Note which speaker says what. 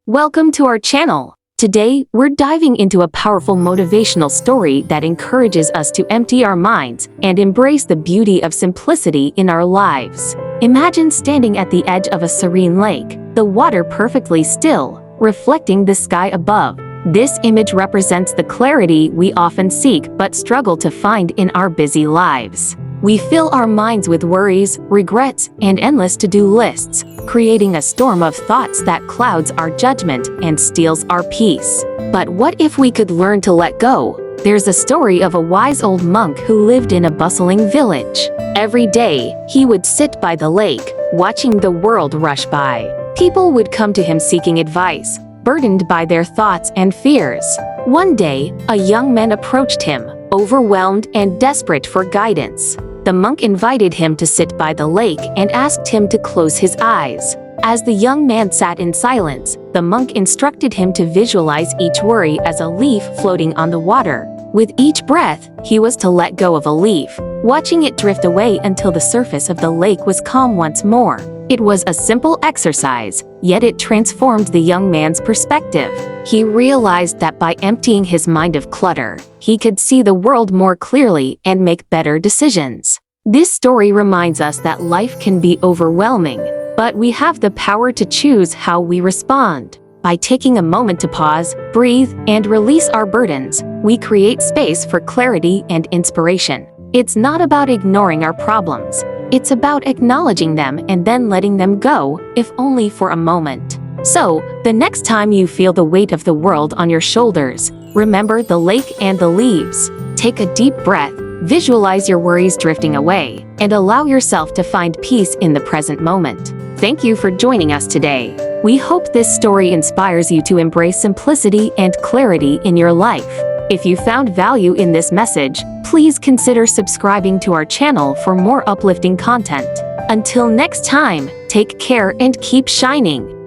Speaker 1: Welcome to our channel. Today, we're diving into a powerful motivational story that encourages us to empty our minds and embrace the beauty of simplicity in our lives. Imagine standing at the edge of a serene lake, the water perfectly still, reflecting the sky above. This image represents the clarity we often seek but struggle to find in our busy lives. We fill our minds with worries, regrets, and endless to-do lists, creating a storm of thoughts that clouds our judgment and steals our peace. But what if we could learn to let go? There's a story of a wise old monk who lived in a bustling village. Every day, he would sit by the lake, watching the world rush by. People would come to him seeking advice, burdened by their thoughts and fears. One day, a young man approached him, overwhelmed and desperate for guidance. The monk invited him to sit by the lake and asked him to close his eyes. As the young man sat in silence, the monk instructed him to visualize each worry as a leaf floating on the water. With each breath, he was to let go of a leaf, watching it drift away until the surface of the lake was calm once more. It was a simple exercise, yet it transformed the young man's perspective. He realized that by emptying his mind of clutter, he could see the world more clearly and make better decisions. This story reminds us that life can be overwhelming, but we have the power to choose how we respond. By taking a moment to pause, breathe, and release our burdens, we create space for clarity and inspiration. It's not about ignoring our problems. It's about acknowledging them and then letting them go, if only for a moment. So, the next time you feel the weight of the world on your shoulders, remember the lake and the leaves. Take a deep breath, visualize your worries drifting away, and allow yourself to find peace in the present moment. Thank you for joining us today. We hope this story inspires you to embrace simplicity and clarity in your life. If you found value in this message, please consider subscribing to our channel for more uplifting content. Until next time, take care and keep shining.